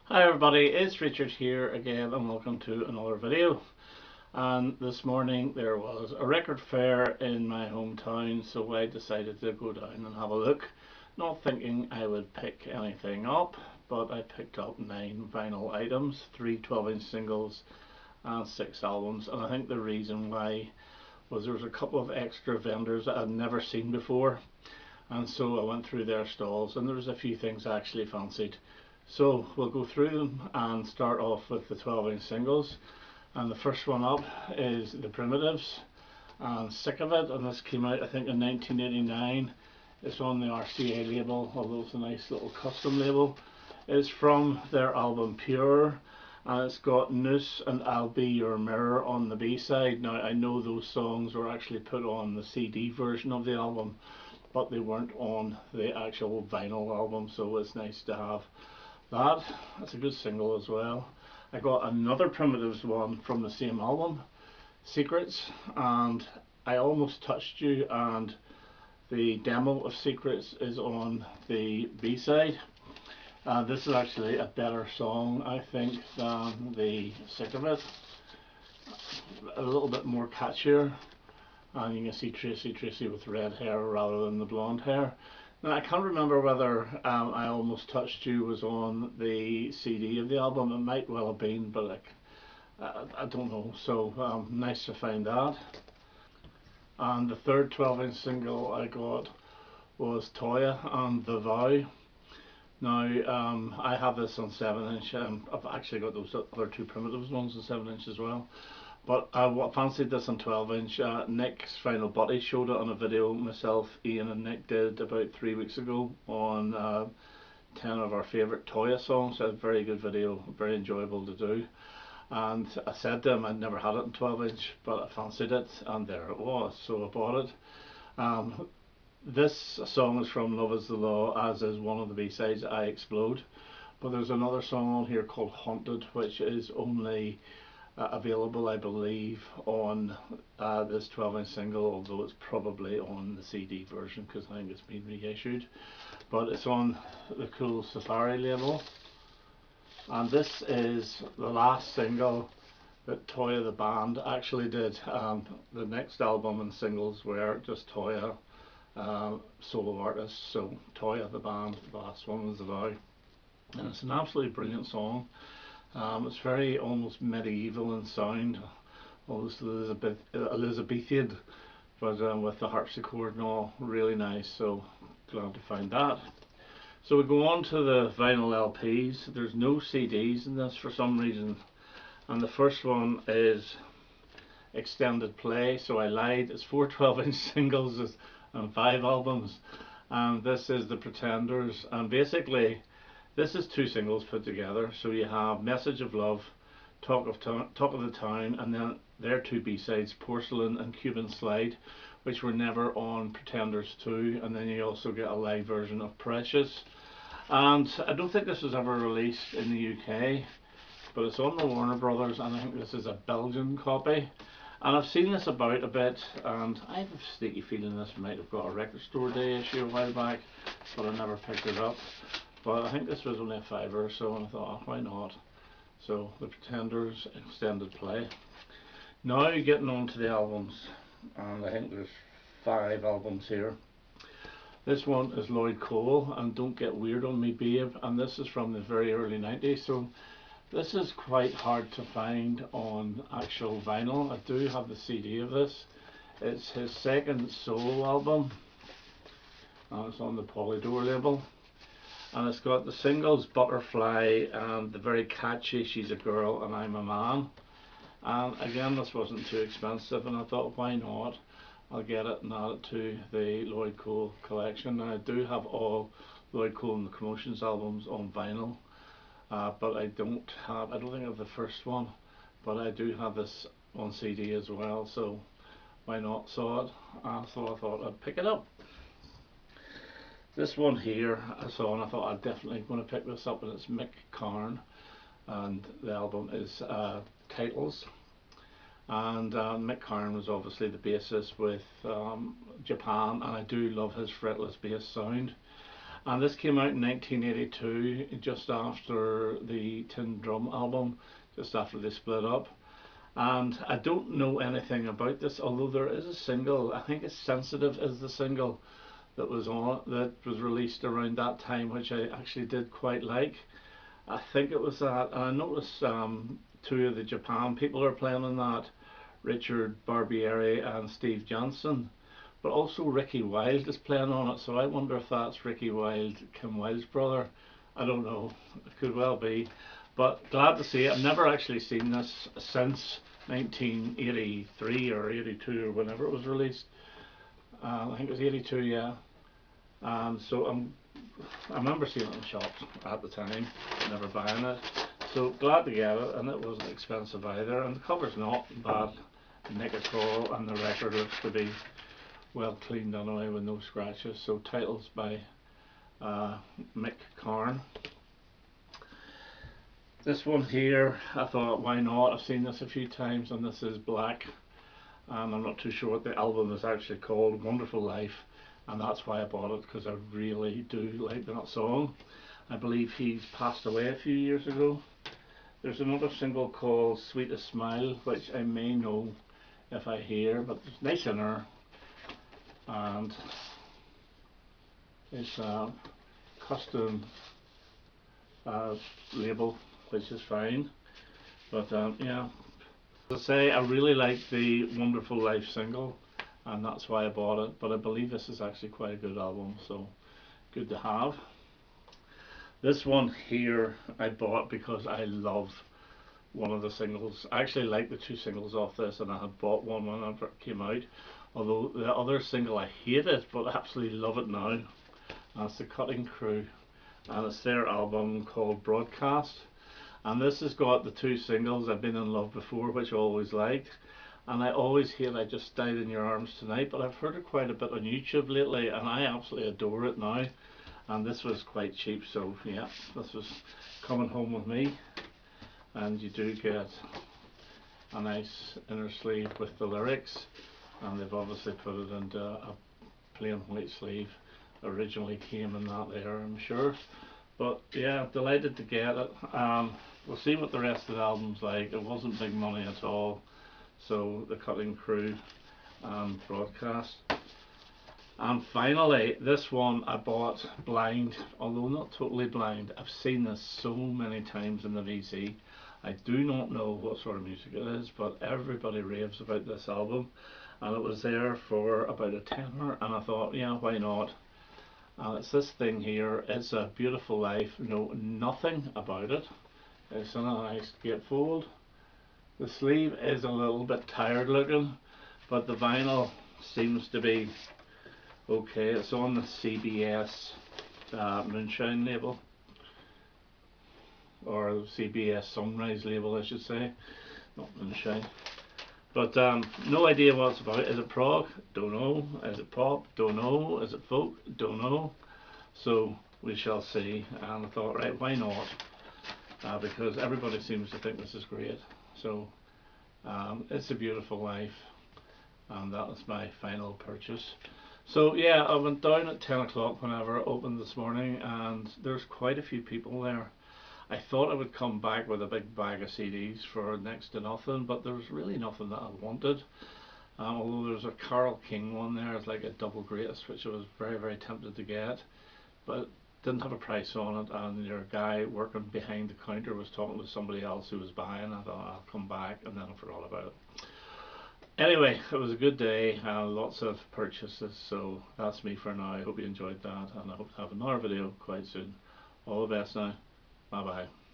Hi everybody, it's Richard here again and welcome to another video. And this morning there was a record fair in my hometown, so I decided to go down and have a look, not thinking I would pick anything up, but I picked up 9 vinyl items, 3 12-inch singles and 6 albums. And I think the reason why was there was a couple of extra vendors that I'd never seen before, and so I went through their stalls and there was a few things I actually fancied. So we'll go through them and start off with the 12-inch singles. And the first one up is The Primitives and Sick of It, and this came out I think in 1989. It's on the RCA label, although it's a nice little custom label. It's from their album Pure, and it's got Noose and I'll Be Your Mirror on the B-side. Now I know those songs were actually put on the CD version of the album, but they weren't on the actual vinyl album, so it's nice to have that. That's a good single as well. I got another Primitives one from the same album, Secrets, and I Almost Touched You, and the demo of Secrets is on the B-side. This is actually a better song, I think, than the Sick of It. A little bit more catchier, and you can see Tracy with red hair rather than the blonde hair. Now, I can't remember whether I Almost Touched You was on the CD of the album. It might well have been, but like, I don't know. So nice to find that. And the third 12-inch single I got was Toya and The Vow. Now I have this on 7-inch. I've actually got those other two Primitives ones on 7-inch as well. But I fancied this on 12-inch. Nick's Final Buddy showed it on a video myself, Ian and Nick did about 3 weeks ago on 10 of our favourite Toya songs. A very good video, very enjoyable to do. And I said to him I'd never had it on 12-inch, but I fancied it, and there it was, so I bought it. This song is from Love Is The Law, as is one of the B-sides, I Explode. But there's another song on here called Haunted, which is only available, I believe, on this 12-inch single, although it's probably on the CD version because I think it's been reissued. But it's on the Cool Safari label, and this is the last single that Toya the band actually did. The next album and singles were just Toya solo artists. So Toya the band, the last one was The Vow, and it's an absolutely brilliant song. It's very almost medieval in sound, almost Elizabethan, but with the harpsichord and all, really nice. So glad to find that. So we go on to the vinyl LPs. There's no CDs in this for some reason, and the first one is extended play. So I lied. It's 4 12-inch singles and 5 albums, and this is The Pretenders, and basically this is 2 singles put together. So you have Message of Love, Talk of the Town, and then their 2 B-sides, Porcelain and Cuban Slide, which were never on Pretenders 2. And then you also get a live version of Precious. And I don't think this was ever released in the UK, but it's on the Warner Brothers, and I think this is a Belgian copy. And I've seen this about a bit, and I have a sneaky feeling this might have got a Record Store Day issue a while back, but I never picked it up. But I think this was only a £5 or so, and I thought, oh, why not? So The Pretenders extended play. Now getting on to the albums, and I think there's 5 albums here. This one is Lloyd Cole and Don't Get Weird on Me Babe, and this is from the very early 90s, so this is quite hard to find on actual vinyl. I do have the CD of this. It's his second solo album, and it's on the Polydor label. And it's got the singles Butterfly and the very catchy She's a Girl and I'm a Man. And again, this wasn't too expensive, and I thought, why not? I'll get it and add it to the Lloyd Cole collection. And I do have all Lloyd Cole and the Commotions albums on vinyl, but I don't think I have the first one, but I do have this on CD as well, so why not? Saw it, so I thought I'd pick it up. This one here I saw and I thought I'm definitely going to pick this up, and it's Mick K, and the album is Titles. And Mick K was obviously the bassist with Japan, and I do love his fretless bass sound. And this came out in 1982, just after the Tin Drum album, just after they split up. And I don't know anything about this, although there is a single. I think it's Sensitive is the single that was on it, that was released around that time, which I actually did quite like. I think it was that. And I noticed two of the Japan people are playing on that, Richard Barbieri and Steve Johnson. But also Ricky Wilde is playing on it, so I wonder if that's Ricky Wilde, Kim Wilde's brother. I don't know, it could well be. But glad to see it. I've never actually seen this since 1983 or 82 or whenever it was released. I think it was 82, yeah. So I remember seeing it in shops at the time, never buying it. So glad to get it, and it wasn't expensive either. And the cover's not bad, nick at all, and the record looks to be well cleaned anyway with no scratches. So titles by Mick K. This one here, I thought, why not? I've seen this a few times, and this is Black, and I'm not too sure what the album is actually called. Wonderful Life, and that's why I bought it, because I really do like that song. I believe he's passed away a few years ago. There's another single called Sweetest Smile, which I may know if I hear, but it's nice in her, and it's a custom label, which is fine. But yeah, as I say, I really like the Wonderful Life single, and that's why I bought it. But I believe this is actually quite a good album, so good to have. This one here I bought because I love one of the singles. I actually like the two singles off this, and I had bought one whenever it came out. Although the other single I hated, but I absolutely love it now. That's the Cutting Crew, and it's their album called Broadcast. And this has got the two singles, I've Been in Love Before, which I always liked, and I always hate I Just Died in Your Arms Tonight, but I've heard it quite a bit on YouTube lately, and I absolutely adore it now. And this was quite cheap, so yeah, this was coming home with me. And you do get a nice inner sleeve with the lyrics, and they've obviously put it into a plain white sleeve. Originally came in that there, I'm sure. But yeah, delighted to get it. We'll see what the rest of the album's like. It wasn't big money at all. So the Cutting Crew and Broadcast. And finally, this one I bought blind, although not totally blind. I've seen this so many times in the VC. I do not know what sort of music it is, but everybody raves about this album, and it was there for about a tenner, and I thought, yeah, why not? And it's this thing here. It's A Beautiful Life. Know nothing about it. It's in a nice gatefold. The sleeve is a little bit tired looking, but the vinyl seems to be okay. It's on the CBS Moonshine label, or CBS Sunrise label I should say, not Moonshine. But no idea what it's about. Is it prog? Don't know. Is it pop? Don't know. Is it folk? Don't know. So we shall see. And I thought, right, why not? Because everybody seems to think this is great. So It's a Beautiful Life, and that was my final purchase. So yeah, I went down at 10 o'clock whenever it opened this morning, and there's quite a few people there. I thought I would come back with a big bag of CDs for next to nothing, but there was really nothing that I wanted. Although there's a Carole King one there, it's like a double greatest, which I was very, very tempted to get, but it didn't have a price on it, and your guy working behind the counter was talking to somebody else who was buying. I thought I'll come back, and then I forgot about it. Anyway, it was a good day, lots of purchases, so that's me for now. I hope you enjoyed that, and I hope to have another video quite soon. All the best now. Bye bye.